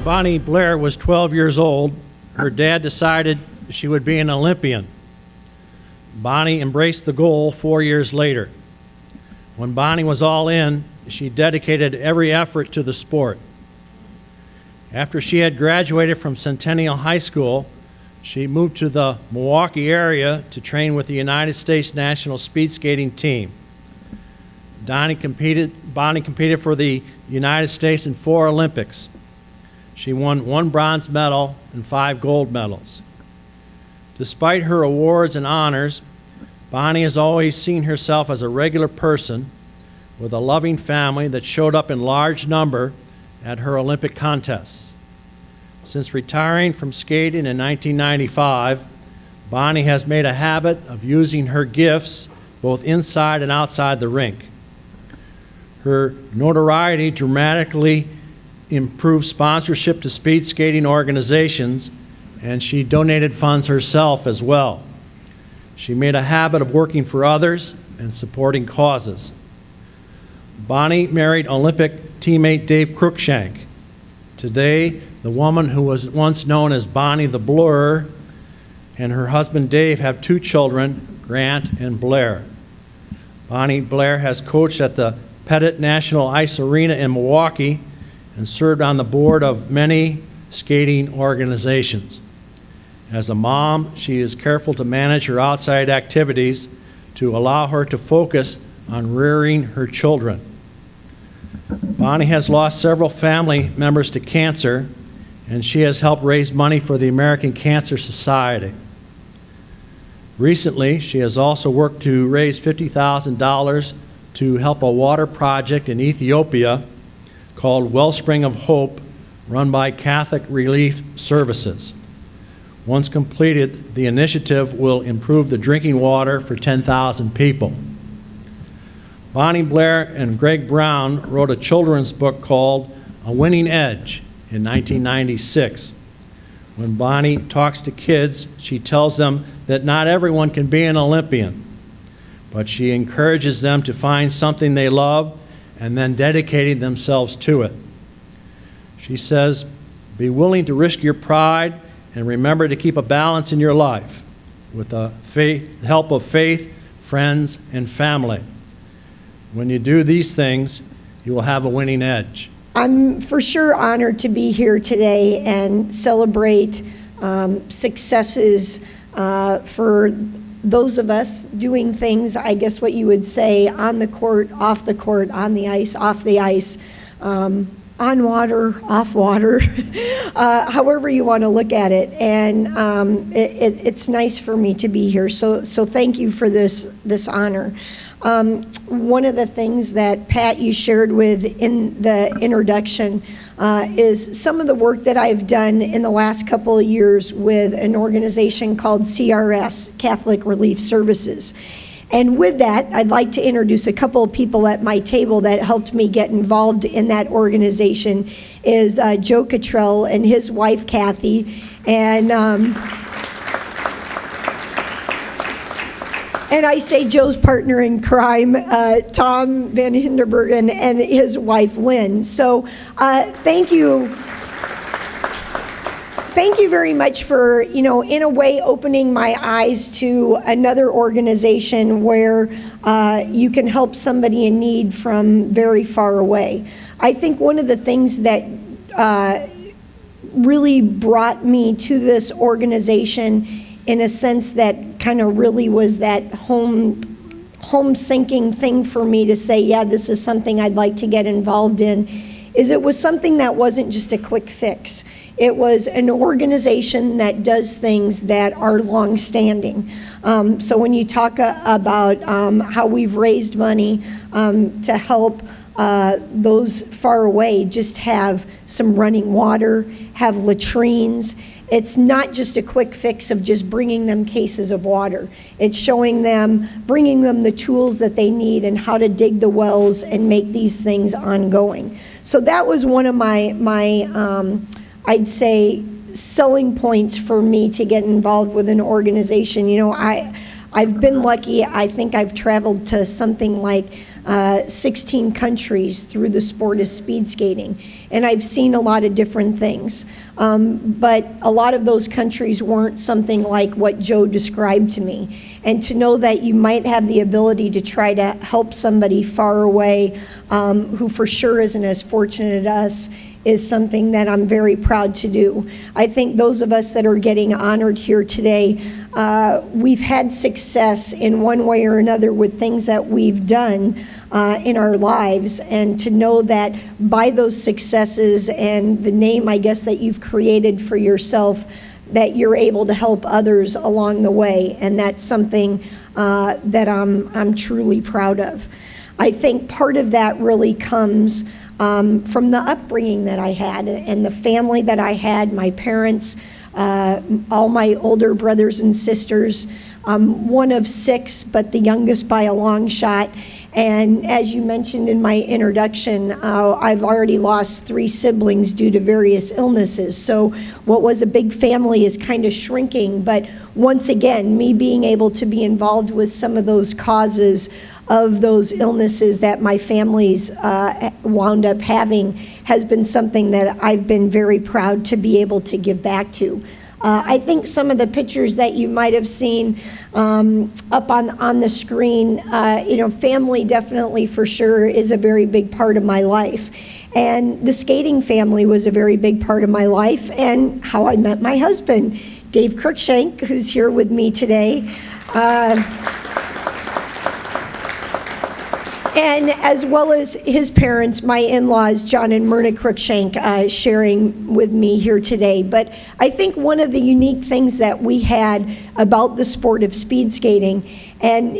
Bonnie Blair was 12 years old, her dad decided she would be an Olympian. Bonnie embraced the goal 4 years later. When Bonnie was all in, she dedicated every effort to the sport. After she had graduated from Centennial High School, she moved to the Milwaukee area to train with the United States national speed skating team. Bonnie competed for the United States in 4 Olympics. She won 1 bronze medal and 5 gold medals. Despite her awards and honors, Bonnie has always seen herself as a regular person with a loving family that showed up in large number at her Olympic contests. Since retiring from skating in 1995, Bonnie has made a habit of using her gifts both inside and outside the rink. Her notoriety dramatically improved sponsorship to speed skating organizations, and she donated funds herself as well. She made a habit of working for others and supporting causes. Bonnie married Olympic teammate Dave Cruikshank. Today, the woman who was once known as Bonnie the Blur and her husband Dave have 2 children, Grant and Blair. Bonnie Blair has coached at the Pettit National Ice Arena in Milwaukee and served on the board of many skating organizations. As a mom, she is careful to manage her outside activities to allow her to focus on rearing her children. Bonnie has lost several family members to cancer, and she has helped raise money for the American Cancer Society. Recently, she has also worked to raise $50,000 to help a water project in Ethiopia called Wellspring of Hope, run by Catholic Relief Services. Once completed, the initiative will improve the drinking water for 10,000 people. Bonnie Blair and Greg Brown wrote a children's book called A Winning Edge in 1996. When Bonnie talks to kids, she tells them that not everyone can be an Olympian, but she encourages them to find something they love and then dedicating themselves to it. She says, be willing to risk your pride and remember to keep a balance in your life with the help of faith, friends, and family. When you do these things, you will have a winning edge. I'm for sure honored to be here today and celebrate successes for those of us doing things, I guess what you would say, on the court, off the court, on the ice, off the ice, on water, off water, however you want to look at it. And it's nice for me to be here. So thank you for this honor. One of the things that, Pat, you shared with in the introduction is some of the work that I've done in the last couple of years with an organization called CRS, Catholic Relief Services. And with that, I'd like to introduce a couple of people at my table that helped me get involved in that organization is Joe Cottrell and his wife, Kathy, and I say Joe's partner in crime, Tom Van Hinderbergen, and his wife, Lynn. So thank you. Thank you very much for, in a way, opening my eyes to another organization where you can help somebody in need from very far away. I think one of the things that really brought me to this organization in a sense that kind of really was that home sinking thing for me to say, yeah, this is something I'd like to get involved in, is it was something that wasn't just a quick fix. It was an organization that does things that are long-standing. So when you talk about how we've raised money to help those far away just have some running water, have latrines, it's not just a quick fix of just bringing them cases of water. It's showing them, bringing them the tools that they need and how to dig the wells and make these things ongoing. So that was one of my I'd say, selling points for me to get involved with an organization. I've been lucky. I think I've traveled to something like 16 countries through the sport of speed skating, and I've seen a lot of different things. But a lot of those countries weren't something like what Joe described to me. And to know that you might have the ability to try to help somebody far away who for sure isn't as fortunate as us is something that I'm very proud to do. I think those of us that are getting honored here today, we've had success in one way or another with things that we've done in our lives, and to know that by those successes and the name, I guess, that you've created for yourself, that you're able to help others along the way, and that's something that I'm truly proud of. I think part of that really comes from the upbringing that I had and the family that I had, my parents, all my older brothers and sisters. I'm one of 6, but the youngest by a long shot. And as you mentioned in my introduction, I've already lost 3 siblings due to various illnesses. So what was a big family is kind of shrinking. But once again, me being able to be involved with some of those causes of those illnesses that my family's wound up having has been something that I've been very proud to be able to give back to. I think some of the pictures that you might have seen up on the screen, family definitely for sure is a very big part of my life. And the skating family was a very big part of my life, and how I met my husband, Dave Cruikshank, who's here with me today. And as well as his parents, my in-laws, John and Myrna Cruikshank, sharing with me here today. But I think one of the unique things that we had about the sport of speed skating, and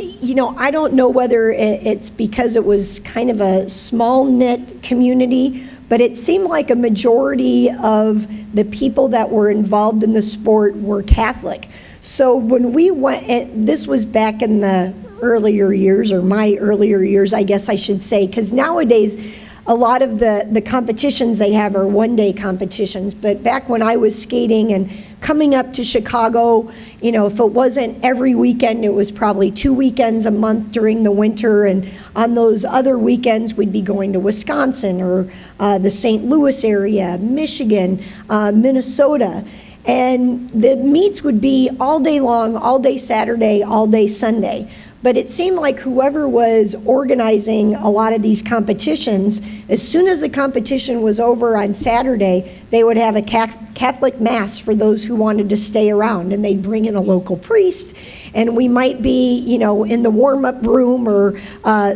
I don't know whether it's because it was kind of a small-knit community, but it seemed like a majority of the people that were involved in the sport were Catholic. So when we went, this was back in the earlier years, or my earlier years, I guess I should say, because nowadays a lot of the competitions they have are one-day competitions. But back when I was skating and coming up to Chicago, if it wasn't every weekend, it was probably 2 weekends a month during the winter, and on those other weekends we'd be going to Wisconsin or the St. Louis area, Michigan, Minnesota. And the meets would be all day long, all day Saturday, all day Sunday. But it seemed like whoever was organizing a lot of these competitions, as soon as the competition was over on Saturday, they would have a Catholic Mass for those who wanted to stay around, and they'd bring in a local priest, and we might be, in the warm-up room or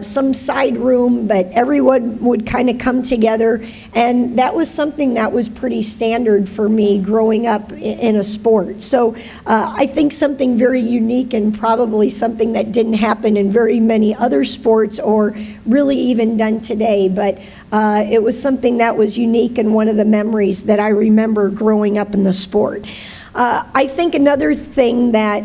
some side room, but everyone would kind of come together, and that was something that was pretty standard for me growing up in a sport. So I think something very unique, and probably something that didn't happen in very many other sports or really even done today, but it was something that was unique and one of the memories that I remember growing up in the sport. I think another thing that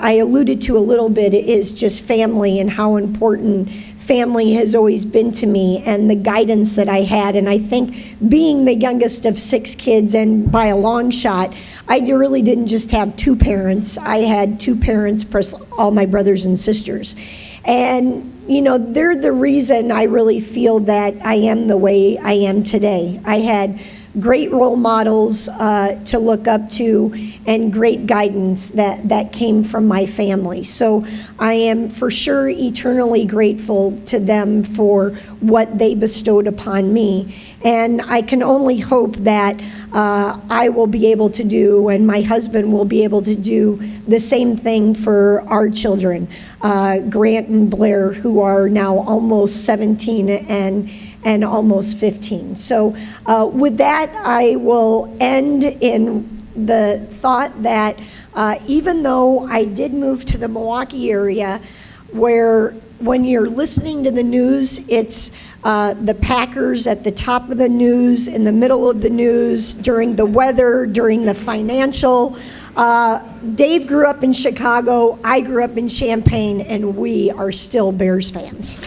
I alluded to a little bit is just family and how important family has always been to me, and the guidance that I had. And I think being the youngest of 6 kids, and by a long shot, I really didn't just have 2 parents. I had 2 parents plus all my brothers and sisters. And they're the reason I really feel that I am the way I am today. I had great role models to look up to, and great guidance that came from my family. So I am for sure eternally grateful to them for what they bestowed upon me. And I can only hope that I will be able to do, and my husband will be able to do, the same thing for our children, Grant and Blair, who are now almost 17 and almost 15. So with that, I will end in the thought that even though I did move to the Milwaukee area, where when you're listening to the news, it's the Packers at the top of the news, in the middle of the news, during the weather, during the financial. Dave grew up in Chicago, I grew up in Champaign, and we are still Bears fans.